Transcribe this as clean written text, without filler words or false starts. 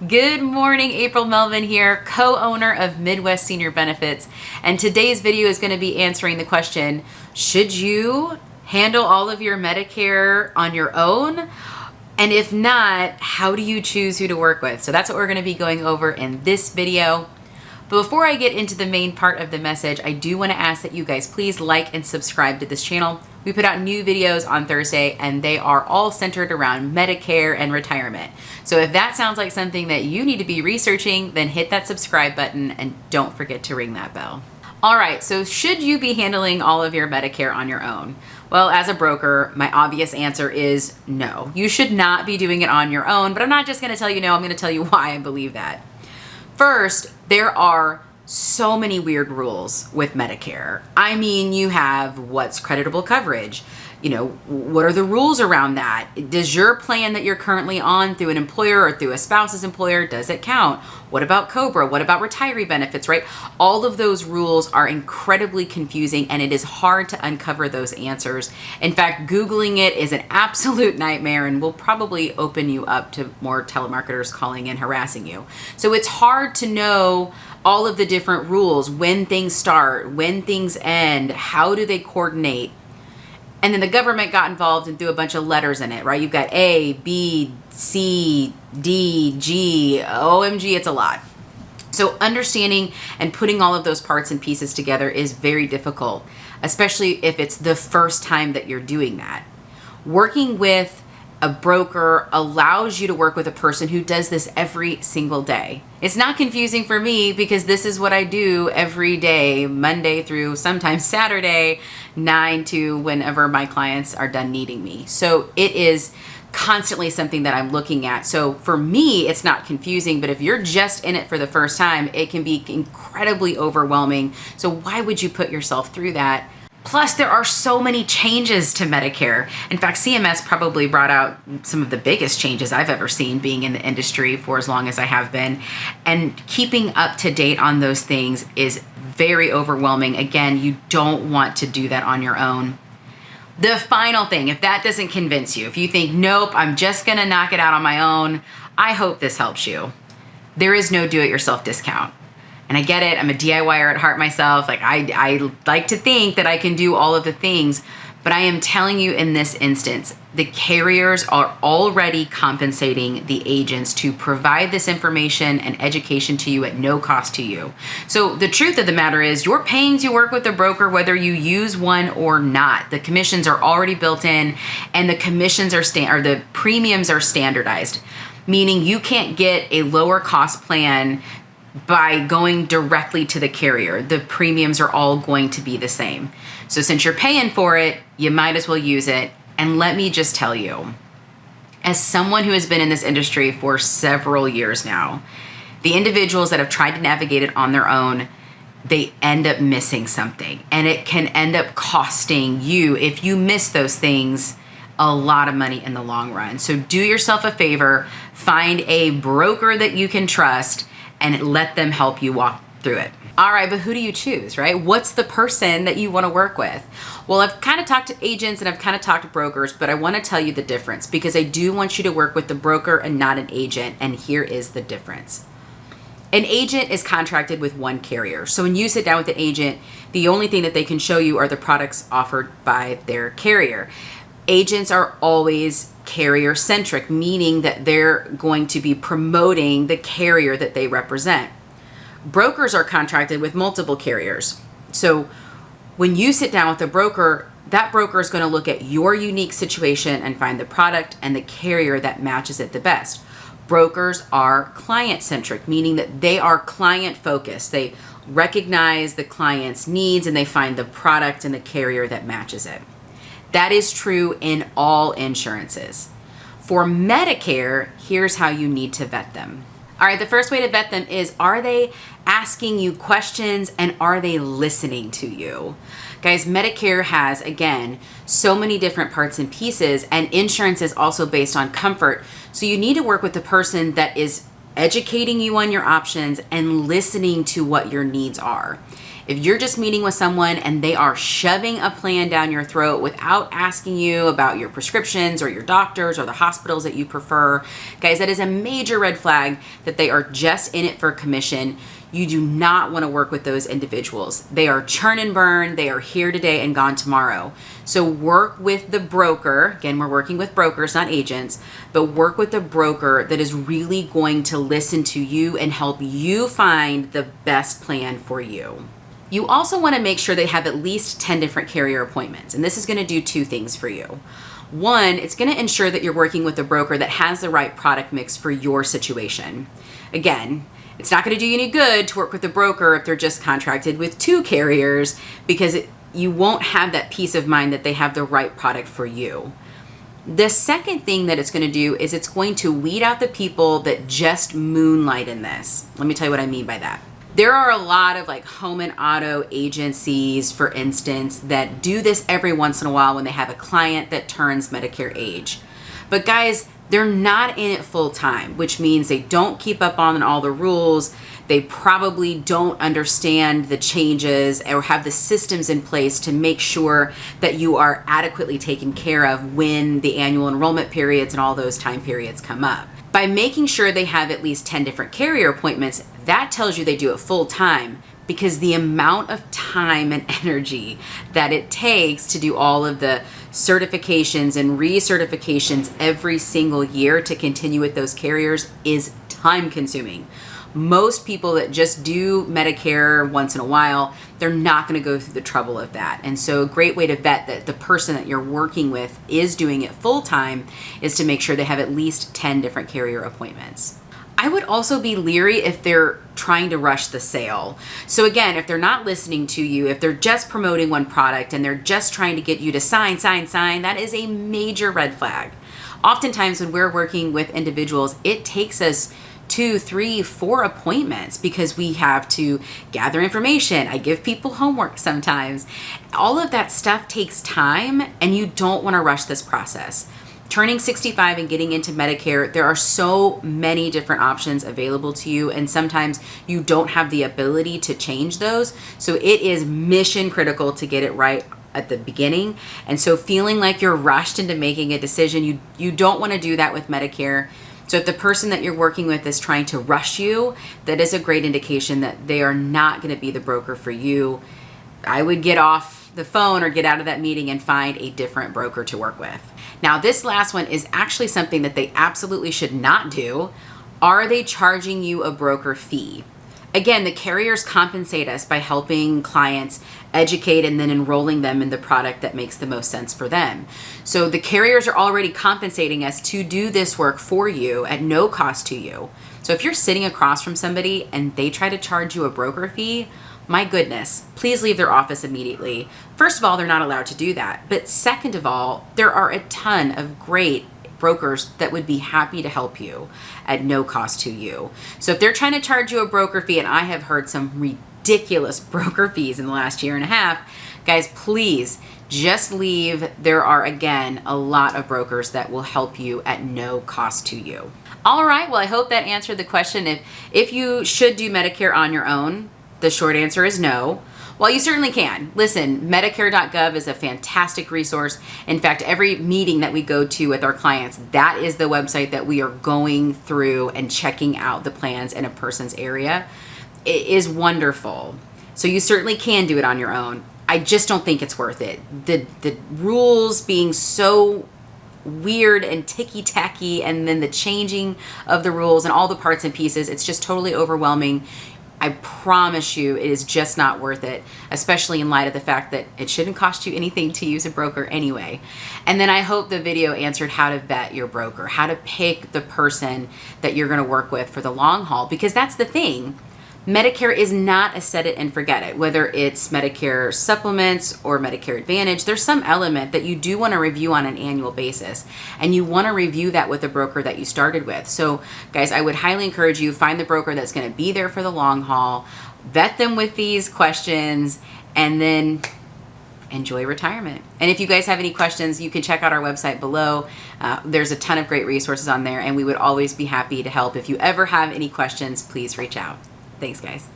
Good morning, April Melvin here, co-owner of Midwest Senior Benefits, and today's video is going to be answering the question, should you handle all of your Medicare on your own? And if not, how do you choose who to work with? So that's what we're going to be going over in this video. But before I get into the main part of the message, I do want to ask that you guys please like and subscribe to this channel. We put out new videos on Thursday and they are all centered around Medicare and retirement. So if that sounds like something that you need to be researching, then hit that subscribe button and don't forget to ring that bell. All right, so should you be handling all of your Medicare on your own? Well, as a broker, my obvious answer is no. You should not be doing it on your own, but I'm not just gonna tell you no, I'm gonna tell you why I believe that. First, there are so many weird rules with Medicare. I mean, you have what's creditable coverage. You know, what are the rules around that? Does your plan that you're currently on through an employer or through a spouse's employer, does it count? What about COBRA? What about retiree benefits, right? All of those rules are incredibly confusing and it is hard to uncover those answers. In fact, Googling it is an absolute nightmare and will probably open you up to more telemarketers calling and harassing you. So it's hard to know all of the different rules, when things start, when things end, how do they coordinate? And then the government got involved and threw a bunch of letters in it, right? You've got A, B, C, D, G, OMG, it's a lot. So understanding and putting all of those parts and pieces together is very difficult, especially if it's the first time that you're doing that. Working with a broker allows you to work with a person who does this every single day. It's not confusing for me because this is what I do every day, Monday through sometimes Saturday, 9 to whenever my clients are done needing me. So it is constantly something that I'm looking at. So for me, it's not confusing, but if you're just in it for the first time, it can be incredibly overwhelming. So why would you put yourself through that? Plus, there are so many changes to Medicare. In fact, CMS probably brought out some of the biggest changes I've ever seen being in the industry for as long as I have been. And keeping up to date on those things is very overwhelming. Again, you don't want to do that on your own. The final thing, if that doesn't convince you, if you think, nope, I'm just gonna knock it out on my own, I hope this helps you. There is no do-it-yourself discount. And I get it, I'm a DIYer at heart myself. Like I like to think that I can do all of the things, but I am telling you in this instance, the carriers are already compensating the agents to provide this information and education to you at no cost to you. So the truth of the matter is you're paying to work with a broker whether you use one or not. The commissions are already built in and the commissions are the premiums are standardized, meaning you can't get a lower cost plan by going directly to the carrier. The premiums are all going to be the same. So since you're paying for it, you might as well use it. And let me just tell you, as someone who has been in this industry for several years now, the individuals that have tried to navigate it on their own, they end up missing something. And it can end up costing you, if you miss those things, a lot of money in the long run. So do yourself a favor, find a broker that you can trust and let them help you walk through it. All right, but who do you choose, right? What's the person that you want to work with? Well, I've kind of talked to agents and I've kind of talked to brokers, but I want to tell you the difference because I do want you to work with the broker and not an agent, and here is the difference. An agent is contracted with one carrier. So when you sit down with an agent, the only thing that they can show you are the products offered by their carrier. Agents are always carrier centric, meaning that they're going to be promoting the carrier that they represent. Brokers are contracted with multiple carriers. So when you sit down with a broker, that broker is going to look at your unique situation and find the product and the carrier that matches it the best. Brokers are client centric, meaning that they are client focused. They recognize the client's needs and they find the product and the carrier that matches it. That is true in all insurances. For Medicare, here's how you need to vet them. All right, the first way to vet them is, are they asking you questions and are they listening to you? Guys, Medicare has, again, so many different parts and pieces, and insurance is also based on comfort. So you need to work with the person that is educating you on your options and listening to what your needs are. If you're just meeting with someone and they are shoving a plan down your throat without asking you about your prescriptions or your doctors or the hospitals that you prefer, guys, that is a major red flag that they are just in it for commission. You do not want to work with those individuals. They are churn and burn. They are here today and gone tomorrow. So work with the broker. Again, we're working with brokers, not agents, but work with the broker that is really going to listen to you and help you find the best plan for you. You also want to make sure they have at least 10 different carrier appointments. And this is going to do two things for you. One, it's going to ensure that you're working with a broker that has the right product mix for your situation. Again, it's not going to do you any good to work with a broker if they're just contracted with 2 carriers, because you won't have that peace of mind that they have the right product for you. The second thing that it's going to do is it's going to weed out the people that just moonlight in this. Let me tell you what I mean by that. There are a lot of like home and auto agencies, for instance, that do this every once in a while when they have a client that turns Medicare age. But guys, they're not in it full time, which means they don't keep up on all the rules. They probably don't understand the changes or have the systems in place to make sure that you are adequately taken care of when the annual enrollment periods and all those time periods come up. By making sure they have at least 10 different carrier appointments, that tells you they do it full time, because the amount of time and energy that it takes to do all of the certifications and recertifications every single year to continue with those carriers is time consuming. Most people that just do Medicare once in a while, they're not going to go through the trouble of that. And so a great way to vet that the person that you're working with is doing it full time is to make sure they have at least 10 different carrier appointments. I would also be leery if they're trying to rush the sale. So again, if they're not listening to you, if they're just promoting one product and they're just trying to get you to sign, that is a major red flag. Oftentimes when we're working with individuals, it takes us 2, 3, 4 appointments because we have to gather information. I give people homework sometimes. All of that stuff takes time, and you don't want to rush this process. Turning 65 and getting into Medicare, there are so many different options available to you, and sometimes you don't have the ability to change those. So it is mission critical to get it right at the beginning. And so feeling like you're rushed into making a decision, you don't want to do that with Medicare. So if the person that you're working with is trying to rush you, that is a great indication that they are not going to be the broker for you. I would get off the phone or get out of that meeting and find a different broker to work with. Now, this last one is actually something that they absolutely should not do. Are they charging you a broker fee? Again, the carriers compensate us by helping clients educate and then enrolling them in the product that makes the most sense for them. So the carriers are already compensating us to do this work for you at no cost to you. So if you're sitting across from somebody and they try to charge you a broker fee, my goodness, please leave their office immediately. First of all, they're not allowed to do that. But second of all, there are a ton of great brokers that would be happy to help you at no cost to you. So if they're trying to charge you a broker fee, and I have heard some ridiculous broker fees in the last year and a half, guys, please just leave. There are, again, a lot of brokers that will help you at no cost to you. All right, well, I hope that answered the question. If you should do Medicare on your own, the short answer is no. Well, you certainly can. Listen, Medicare.gov is a fantastic resource. In fact, every meeting that we go to with our clients, that is the website that we are going through and checking out the plans in a person's area. It is wonderful. So you certainly can do it on your own. I just don't think it's worth it. The rules being so weird and ticky-tacky, and then the changing of the rules and all the parts and pieces, it's just totally overwhelming. I promise you it is just not worth it, especially in light of the fact that it shouldn't cost you anything to use a broker anyway. And then I hope the video answered how to vet your broker, how to pick the person that you're going to work with for the long haul, because that's the thing. Medicare is not a set it and forget it. Whether it's Medicare supplements or Medicare Advantage, there's some element that you do want to review on an annual basis, and you want to review that with the broker that you started with. So guys, I would highly encourage you, find the broker that's going to be there for the long haul, vet them with these questions, and then enjoy retirement. And if you guys have any questions, you can check out our website below. There's a ton of great resources on there, and we would always be happy to help. If you ever have any questions, please reach out. Thanks, guys.